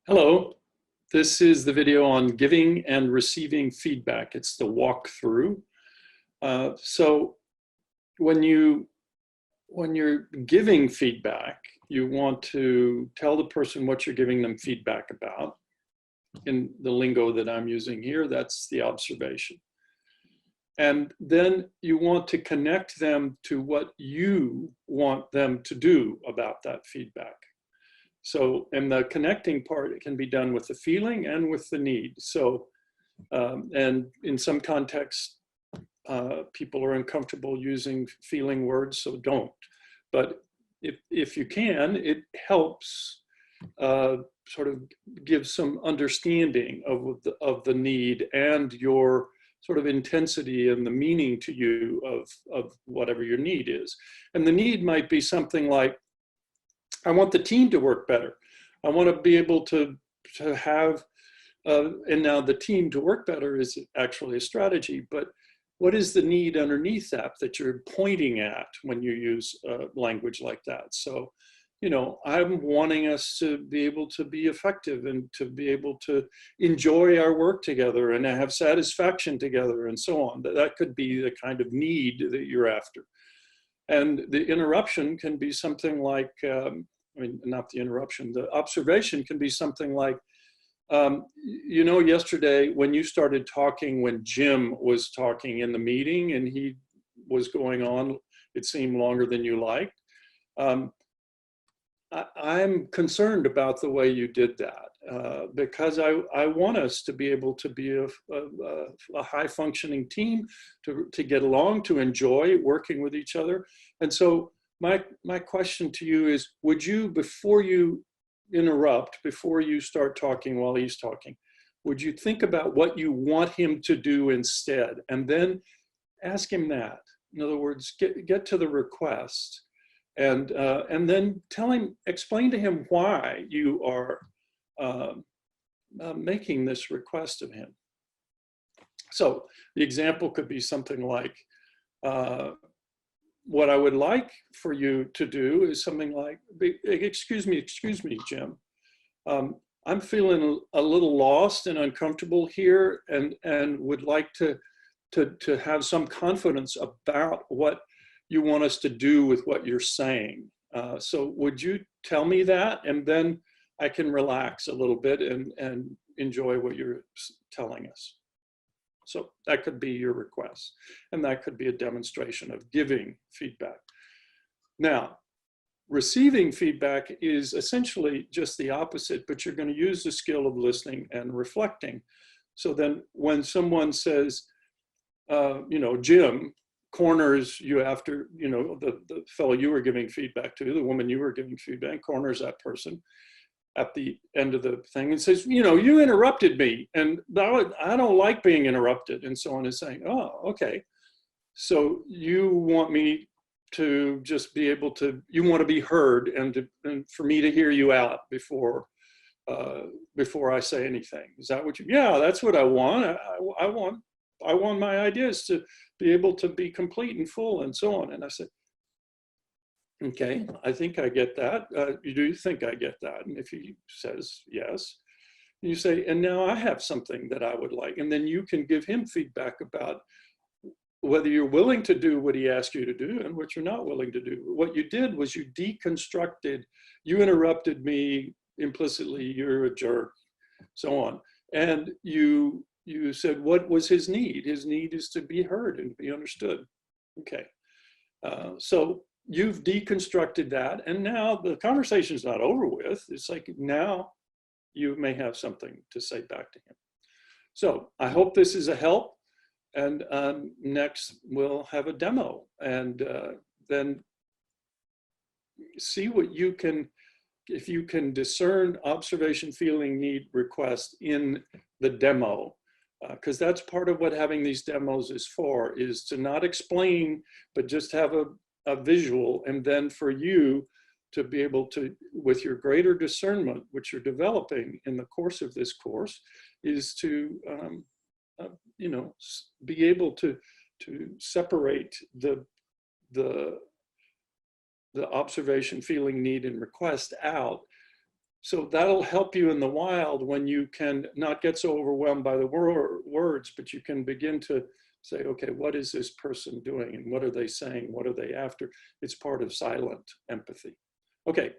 Hello, this is the video on giving and receiving feedback. It's the walkthrough. So when you're giving feedback, you want to tell the person what you're giving them feedback about. In the lingo that I'm using here, that's the observation. And then you want to connect them to what you want them to do about that feedback. So, and the connecting part, it can be done with the feeling and with the need. So, and in some contexts, people are uncomfortable using feeling words, so don't. But if you can, it helps sort of give some understanding of the need and your sort of intensity and the meaning to you of whatever your need is. And the need might be something like, I want the team to work better. I want to be able to have, and now the team to work better is actually a strategy, but what is the need underneath that you're pointing at when you use language like that? So, you know, I'm wanting us to be able to be effective and to be able to enjoy our work together and have satisfaction together and so on. That could be the kind of need that you're after. And the interruption can be something like, I mean, not the interruption, the observation can be something like, you know, yesterday when you started talking, when Jim was talking in the meeting and he was going on, it seemed longer than you liked. I'm concerned about the way you did that because I want us to be able to be a high functioning team, to get along, to enjoy working with each other. And so my question to you is, would you, before you interrupt, before you start talking while he's talking, would you think about what you want him to do instead? And then ask him that. In other words, get to the request. And then explain to him why you are making this request of him. So the example could be something like, what I would like for you to do is something like, excuse me, Jim. I'm feeling a little lost and uncomfortable here and would like to have some confidence about what you want us to do with what you're saying. So would you tell me that? And then I can relax a little bit and enjoy what you're telling us. So that could be your request. And that could be a demonstration of giving feedback. Now, receiving feedback is essentially just the opposite, but you're going to use the skill of listening and reflecting. So then when someone says, you know, Jim corners you after, you know, the fellow you were giving feedback to, the woman you were giving feedback, corners that person at the end of the thing and says, you know, you interrupted me and I don't like being interrupted, and so on, is saying, oh, okay. So you want me to just be able to, you want to be heard and for me to hear you out before I say anything. Is that what you, yeah, that's what I want. I want my ideas to be able to be complete and full and so on. And I said, okay, I think I get that. Do you think I get that? And if he says yes, you say, and now I have something that I would like. And then you can give him feedback about whether you're willing to do what he asked you to do and what you're not willing to do. What you did was you deconstructed, you interrupted me implicitly, you're a jerk, so on. And you said, what was his need? His need is to be heard and be understood. Okay, so you've deconstructed that, and now the conversation's not over with. It's like now you may have something to say back to him. So I hope this is a help, and next we'll have a demo, and then see what you can, if you can discern observation, feeling, need, request in the demo. Because that's part of what having these demos is for, is to not explain, but just have a visual, and then for you to be able to, with your greater discernment, which you're developing in the course of this course, is to, you know, be able to separate the observation, feeling, need, and request out So that'll help you in the wild when you can not get so overwhelmed by the words, but you can begin to say, okay, what is this person doing? And what are they saying? What are they after? It's part of silent empathy. Okay,